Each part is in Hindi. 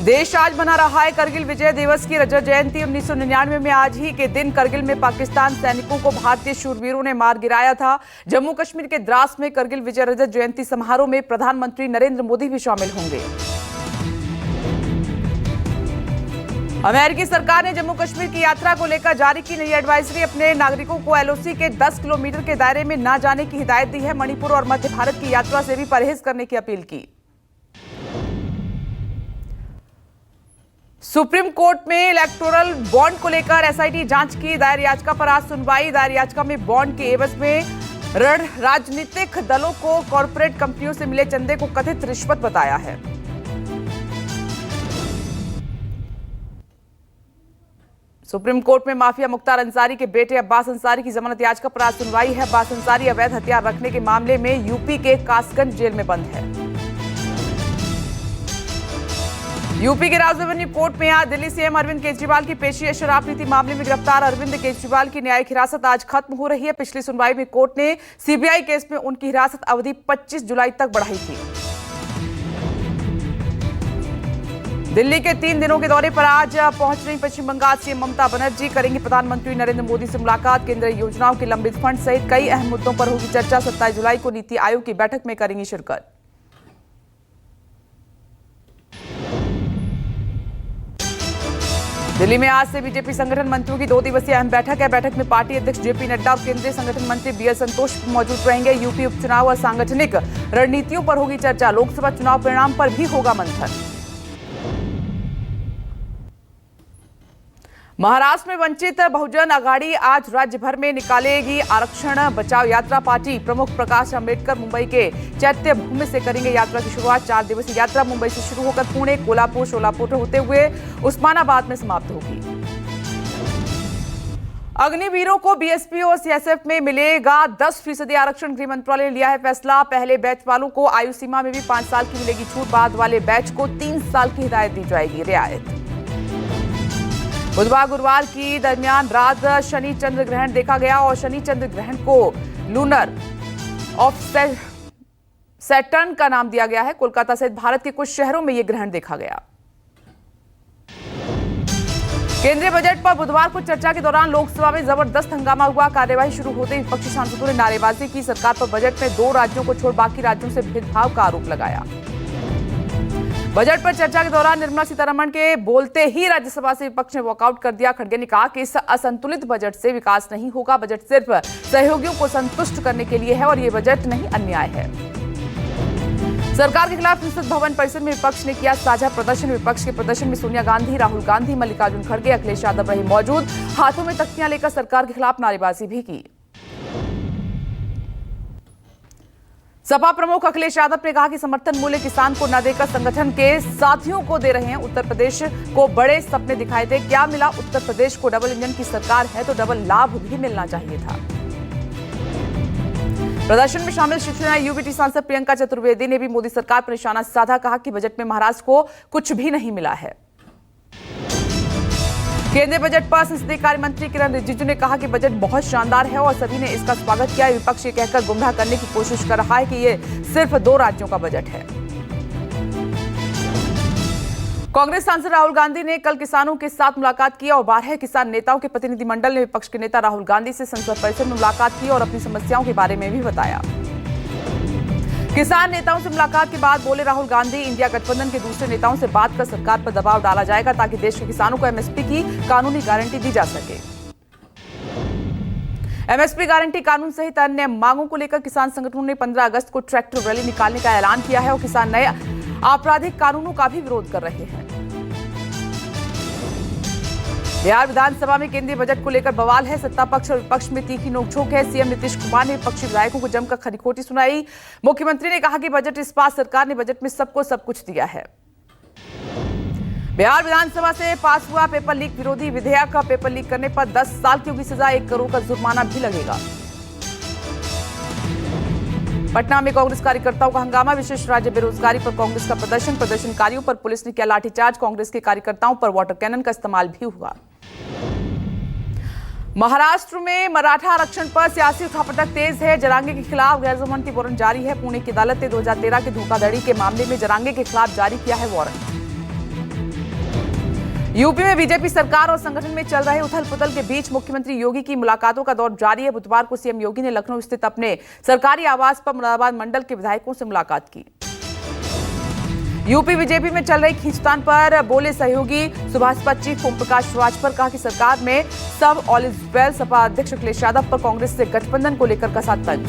देश आज मना रहा है करगिल विजय दिवस की रजत जयंती। 1999 में आज ही के दिन करगिल में पाकिस्तान सैनिकों को भारतीय शूरवीरों ने मार गिराया था। जम्मू कश्मीर के द्रास में करगिल विजय रजत जयंती समारोह में प्रधानमंत्री नरेंद्र मोदी भी शामिल होंगे। अमेरिकी सरकार ने जम्मू कश्मीर की यात्रा को लेकर जारी की नई एडवाइजरी। अपने नागरिकों को एलओसी के 10 किलोमीटर के दायरे में न जाने की हिदायत दी है। मणिपुर और मध्य भारत की यात्रा से भी परहेज करने की अपील की। सुप्रीम कोर्ट में इलेक्टोरल बॉन्ड को लेकर एसआईटी जांच की दायर याचिका पर आज सुनवाई। दायर याचिका में बॉन्ड के एवज में ऋण राजनीतिक दलों को कॉरपोरेट कंपनियों से मिले चंदे को कथित रिश्वत बताया है। सुप्रीम कोर्ट में माफिया मुख्तार अंसारी के बेटे अब्बास अंसारी की जमानत याचिका पर आज सुनवाई है। अब्बास अंसारी अवैध हथियार रखने के मामले में यूपी के कासगंज जेल में बंद है। यूपी के राजधानी कोर्ट में आज दिल्ली सीएम अरविंद केजरीवाल की पेशी है। शराब नीति मामले में गिरफ्तार अरविंद केजरीवाल की न्यायिक हिरासत आज खत्म हो रही है। पिछली सुनवाई में कोर्ट ने सीबीआई केस में उनकी हिरासत अवधि 25 जुलाई तक बढ़ाई थी। दिल्ली के 3 दिनों के दौरे पर आज पहुंच रही पश्चिम बंगाल सीएम ममता बनर्जी करेंगी प्रधानमंत्री नरेंद्र मोदी से मुलाकात। केंद्रीय योजनाओं के लंबित फंड सहित कई अहम मुद्दों पर होगी चर्चा। 27 जुलाई को नीति आयोग की बैठक में करेंगी शिरकत। दिल्ली में आज से बीजेपी संगठन मंत्रियों की 2 दिवसीय अहम बैठक है। बैठक में पार्टी अध्यक्ष जेपी नड्डा और केंद्रीय संगठन मंत्री बीएल संतोष मौजूद रहेंगे। यूपी उपचुनाव और सांगठनिक रणनीतियों पर होगी चर्चा। लोकसभा चुनाव परिणाम पर भी होगा मंथन। महाराष्ट्र में वंचित बहुजन आघाड़ी आज राज्य भर में निकालेगी आरक्षण बचाओ यात्रा। पार्टी प्रमुख प्रकाश अंबेडकर मुंबई के चैत्य भूमि से करेंगे यात्रा की शुरुआत। 4 दिवसीय यात्रा मुंबई से शुरू होकर पुणे, कोल्हापुर, सोलापुर होते हुए उस्मानाबाद में समाप्त होगी। अग्निवीरों को बीएसपी और सीएसएफ में मिलेगा 10% आरक्षण। गृह मंत्रालय ने लिया है फैसला। पहले बैच वालों को आयु सीमा में भी 5 साल की मिलेगी छूट। बाद वाले बैच को 3 साल की हिदायत दी जाएगी रियायत। बुधवार गुरुवार की दरमियान रात शनि चंद्र ग्रहण देखा गया और शनि चंद्र ग्रहण को लूनर ऑफ सैटर्न का नाम दिया गया है। कोलकाता सहित भारत के कुछ शहरों में यह ग्रहण देखा गया। केंद्रीय बजट पर बुधवार को चर्चा के दौरान लोकसभा में जबरदस्त हंगामा हुआ। कार्यवाही शुरू होते ही विपक्षी सांसदों ने नारेबाजी की। सरकार पर बजट में 2 राज्यों को छोड़ बाकी राज्यों से भेदभाव का आरोप लगाया। बजट पर चर्चा के दौरान निर्मला सीतारमण के बोलते ही राज्यसभा से विपक्ष ने वॉकआउट कर दिया। खड़गे ने कहा कि इस असंतुलित बजट से विकास नहीं होगा। बजट सिर्फ सहयोगियों को संतुष्ट करने के लिए है और ये बजट नहीं अन्याय है। सरकार के खिलाफ संसद भवन परिसर में विपक्ष ने किया साझा प्रदर्शन। विपक्ष के प्रदर्शन में सोनिया गांधी, राहुल गांधी, मल्लिकार्जुन खड़गे, अखिलेश यादव रहे मौजूद। हाथों में तख्तियां लेकर सरकार के खिलाफ नारेबाजी भी की। सपा प्रमुख अखिलेश यादव ने कहा कि समर्थन मूल्य किसान को न देकर संगठन के साथियों को दे रहे हैं। उत्तर प्रदेश को बड़े सपने दिखाए थे, क्या मिला? उत्तर प्रदेश को डबल इंजन की सरकार है तो डबल लाभ भी मिलना चाहिए था। प्रदर्शन में शामिल शिवसेना यूबीटी सांसद प्रियंका चतुर्वेदी ने भी मोदी सरकार पर निशाना साधा। कहा कि बजट में महाराष्ट्र को कुछ भी नहीं मिला है। केंद्रीय बजट पर संसदीय कार्य मंत्री किरण रिजिजू ने कहा कि बजट बहुत शानदार है और सभी ने इसका स्वागत किया। विपक्ष ये कहकर गुमराह करने की कोशिश कर रहा है कि ये सिर्फ 2 राज्यों का बजट है। कांग्रेस सांसद राहुल गांधी ने कल किसानों के साथ मुलाकात की और 12 किसान नेताओं के प्रतिनिधिमंडल ने विपक्ष के नेता राहुल गांधी से संसद परिसर में मुलाकात की और अपनी समस्याओं के बारे में भी बताया। किसान नेताओं से मुलाकात के बाद बोले राहुल गांधी, इंडिया गठबंधन के दूसरे नेताओं से बात कर सरकार पर दबाव डाला जाएगा ताकि देश के किसानों को एमएसपी की कानूनी गारंटी दी जा सके। एमएसपी गारंटी कानून सहित अन्य मांगों को लेकर किसान संगठनों ने 15 अगस्त को ट्रैक्टर रैली निकालने का ऐलान किया है और किसान नए आपराधिक कानूनों का भी विरोध कर रहे हैं। बिहार विधानसभा में केंद्रीय बजट को लेकर बवाल है। सत्ता पक्ष और विपक्ष में तीखी नोकझोंक है। सीएम नीतीश कुमार ने विपक्षी विधायकों को जमकर खरी-खोटी सुनाई। मुख्यमंत्री ने कहा कि बजट इस्पात सरकार ने बजट में सबको सब कुछ दिया है। बिहार विधानसभा से पास हुआ पेपर लीक विरोधी विधेयक का पेपर लीक करने पर 10 साल की होगी सजा, 1 करोड़ का जुर्माना भी लगेगा। पटना में कांग्रेस कार्यकर्ताओं का हंगामा। विशेष राज्य बेरोजगारी पर कांग्रेस का प्रदर्शन। प्रदर्शनकारियों पर पुलिस ने किया लाठीचार्ज। कांग्रेस के कार्यकर्ताओं पर वाटर कैनन का इस्तेमाल भी हुआ। महाराष्ट्र में मराठा आरक्षण पर सियासी उठापटक तेज है। जरांगे के खिलाफ गैर जमानती वारंट जारी है। पुणे की अदालत ने 2013 के धोखाधड़ी के मामले में जरांगे के खिलाफ जारी किया है वारंट। यूपी में बीजेपी सरकार और संगठन में चल रहे उथल पुथल के बीच मुख्यमंत्री योगी की मुलाकातों का दौर जारी है। बुधवार को सीएम योगी ने लखनऊ स्थित अपने सरकारी आवास पर मुरादाबाद मंडल के विधायकों से मुलाकात की। यूपी बीजेपी में चल रही खींचतान पर बोले सहयोगी सुभाषपा चीफ ओम प्रकाश राजभर। कहा कि सरकार में सब ऑल इज वेल। सपा अध्यक्ष अखिलेश यादव पर कांग्रेस से गठबंधन को लेकर कसा तंज।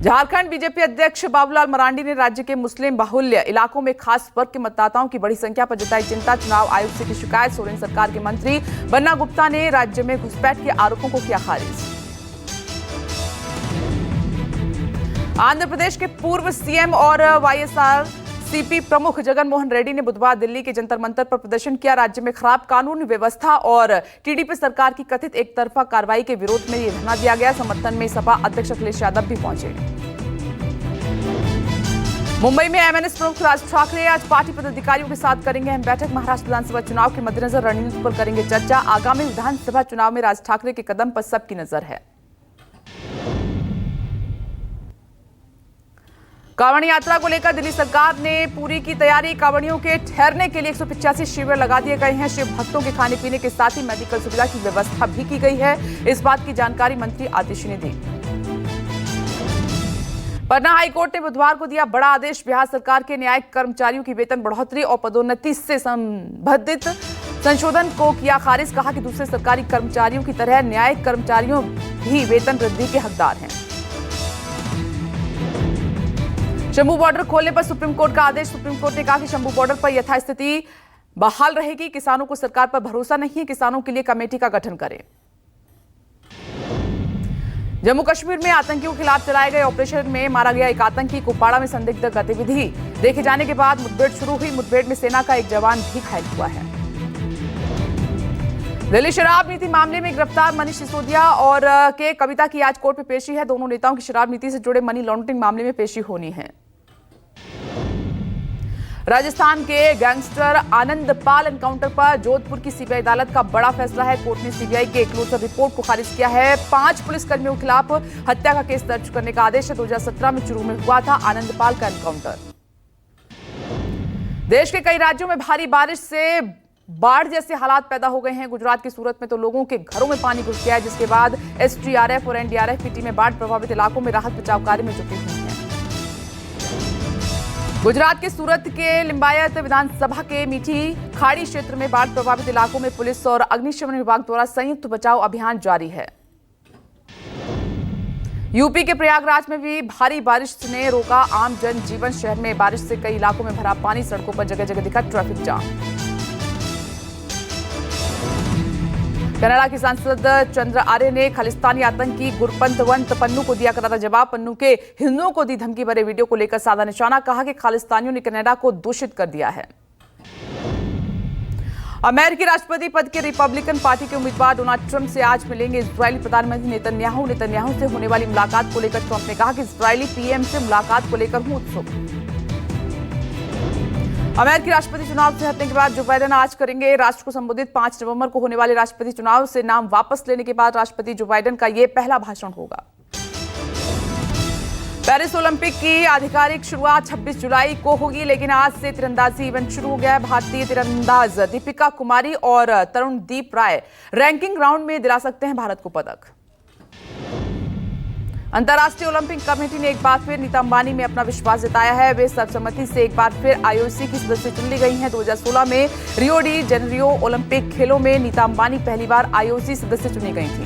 झारखंड बीजेपी अध्यक्ष बाबूलाल मरांडी ने राज्य के मुस्लिम बाहुल्य इलाकों में खास वर्ग के मतदाताओं की बड़ी संख्या पर जताई चिंता। चुनाव आयोग से की शिकायत। सोरेन सरकार के मंत्री बन्ना गुप्ता ने राज्य में घुसपैठ के आरोपों को किया खारिज। आंध्र प्रदेश के पूर्व सीएम और वाईएसआरसीपी प्रमुख जगन मोहन रेड्डी ने बुधवार दिल्ली के जंतर मंतर पर प्रदर्शन किया। राज्य में खराब कानून व्यवस्था और टीडीपी सरकार की कथित एक तरफा कार्रवाई के विरोध में यह धरना दिया गया। समर्थन में सपा अध्यक्ष अखिलेश यादव भी पहुंचे। मुंबई में एमएनएस प्रमुख राज ठाकरे आज पार्टी पदाधिकारियों के साथ करेंगे अहम बैठक। महाराष्ट्र विधानसभा चुनाव के मद्देनजर रणनीति पर करेंगे चर्चा। आगामी विधानसभा चुनाव में राज ठाकरे के कदम पर सबकी नजर है। कांवड़ यात्रा को लेकर दिल्ली सरकार ने पूरी की तैयारी। कांवड़ियों के ठहरने के लिए 185 शिविर लगा दिए गए हैं। शिव भक्तों के खाने पीने के साथ ही मेडिकल सुविधा की व्यवस्था भी की गई है। इस बात की जानकारी मंत्री आतिशी ने दी। पटना हाईकोर्ट ने बुधवार को दिया बड़ा आदेश। बिहार सरकार के न्यायिक कर्मचारियों की वेतन बढ़ोतरी और पदोन्नति से संबंधित संशोधन को किया खारिज। कहा कि दूसरे सरकारी कर्मचारियों की तरह न्यायिक कर्मचारियों भी वेतन वृद्धि के हकदार हैं। शंभू बॉर्डर खोलने पर सुप्रीम कोर्ट का आदेश। सुप्रीम कोर्ट ने कहा कि शंभू बॉर्डर पर यथास्थिति बहाल रहेगी। किसानों को सरकार पर भरोसा नहीं है। किसानों के लिए कमेटी का गठन करें। जम्मू कश्मीर में आतंकियों के खिलाफ चलाए गए ऑपरेशन में मारा गया एक आतंकी। कुपवाड़ा में संदिग्ध गतिविधि देखे जाने के बाद मुठभेड़ शुरू हुई। मुठभेड़ में सेना का एक जवान भी घायल हुआ है। दिल्ली शराब नीति मामले में गिरफ्तार मनीष सिसोदिया और के कविता की आज कोर्ट में पेशी है। दोनों नेताओं की शराब नीति से जुड़े मनी लॉन्ड्रिंग मामले में पेशी होनी है। राजस्थान के गैंगस्टर आनंद पाल एनकाउंटर पर जोधपुर की सीबीआई अदालत का बड़ा फैसला है। कोर्ट ने सीबीआई के क्लोजर रिपोर्ट को खारिज किया है। 5 पुलिसकर्मियों के खिलाफ हत्या का केस दर्ज करने का आदेश है। 2017 में चुरू में हुआ था आनंद पाल का एनकाउंटर। देश के कई राज्यों में भारी बारिश से बाढ़ जैसे हालात पैदा हो गए हैं। गुजरात की सूरत में तो लोगों के घरों में पानी घुस गया है, जिसके बाद एसडीआरएफ और एनडीआरएफ की टीमें बाढ़ प्रभावित इलाकों में राहत बचाव कार्य में जुटी हुई हैं। गुजरात के सूरत के लिंबायत विधानसभा के मीठी खाड़ी क्षेत्र में बाढ़ प्रभावित इलाकों में पुलिस और अग्निशमन विभाग द्वारा संयुक्त बचाव अभियान जारी है। यूपी के प्रयागराज में भी भारी बारिश ने रोका आम जनजीवन। शहर में बारिश से कई इलाकों में भरा पानी। सड़कों पर जगह जगह दिखा ट्रैफिक जाम। कनाडा की सांसद चंद्र आर्य ने खालिस्तानी आतंकी गुरपंतवंत पन्नू को दिया करारा जवाब। पन्नू के हिंदुओं को दी धमकी भरे वीडियो को लेकर साधा निशाना। कहा कि खालिस्तानियों ने कनाडा को दूषित कर दिया है। अमेरिकी राष्ट्रपति पद के रिपब्लिकन पार्टी के उम्मीदवार डोनाल्ड ट्रंप से आज मिलेंगे इजरायली प्रधानमंत्री नेतन्याहू। नेतन्याहू से होने वाली मुलाकात को लेकर ट्रंप ने कहा कि इजरायली पीएम से मुलाकात को लेकर हूं उत्सुक। अमेरिकी राष्ट्रपति चुनाव से हटने के बाद जो बाइडेन आज करेंगे राष्ट्र को संबोधित। 5 नवंबर को होने वाले राष्ट्रपति चुनाव से नाम वापस लेने के बाद राष्ट्रपति जो बाइडेन का यह पहला भाषण होगा। पेरिस ओलंपिक की आधिकारिक शुरुआत 26 जुलाई को होगी, लेकिन आज से तीरंदाजी इवेंट शुरू हो गया है। भारतीय तीरंदाज दीपिका कुमारी और तरुणदीप राय रैंकिंग राउंड में दिला सकते हैं भारत को पदक। अंतर्राष्ट्रीय ओलंपिक कमेटी ने एक बार फिर नीता अंबानी में अपना विश्वास जताया है। वे सर्वसम्मति से एक बार फिर आईओसी की सदस्य चुन ली गई हैं। 2016 में रियो डी जेनेरियो ओलंपिक खेलों में नीता अंबानी पहली बार आईओसी सदस्य चुनी गई थी।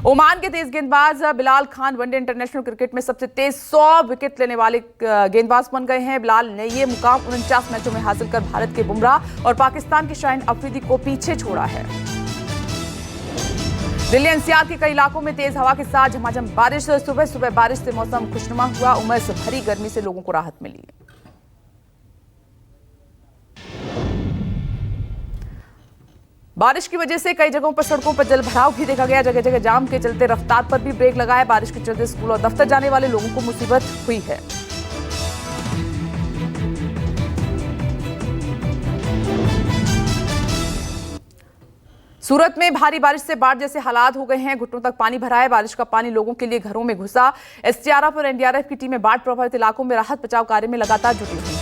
ओमान के तेज गेंदबाज Bilal Khan one day international cricket में सबसे तेज 100 विकेट लेने वाले गेंदबाज बन गए हैं। बिलाल ने यह मुकाम 49 मैचों में हासिल कर भारत के बुमराह और पाकिस्तान के शाहीन अफरीदी को पीछे छोड़ा है। दिल्ली एनसीआर के कई इलाकों में तेज हवा के साथ झमाझम बारिश। सुबह सुबह बारिश से मौसम खुशनुमा हुआ। उमस भरी गर्मी से लोगों को राहत मिली। बारिश की वजह से कई जगहों पर सड़कों पर जलभराव भी देखा गया। जगह जगह जाम के चलते रफ्तार पर भी ब्रेक लगाया। बारिश के चलते स्कूल और दफ्तर जाने वाले लोगों को मुसीबत हुई है। सूरत में भारी बारिश से बाढ़ जैसे हालात हो गए हैं। घुटनों तक पानी भरा है। बारिश का पानी लोगों के लिए घरों में घुसा। एसडीआरएफ और एनडीआरएफ की टीमें बाढ़ प्रभावित इलाकों में राहत बचाव कार्य में लगातार जुटी हुई हैं।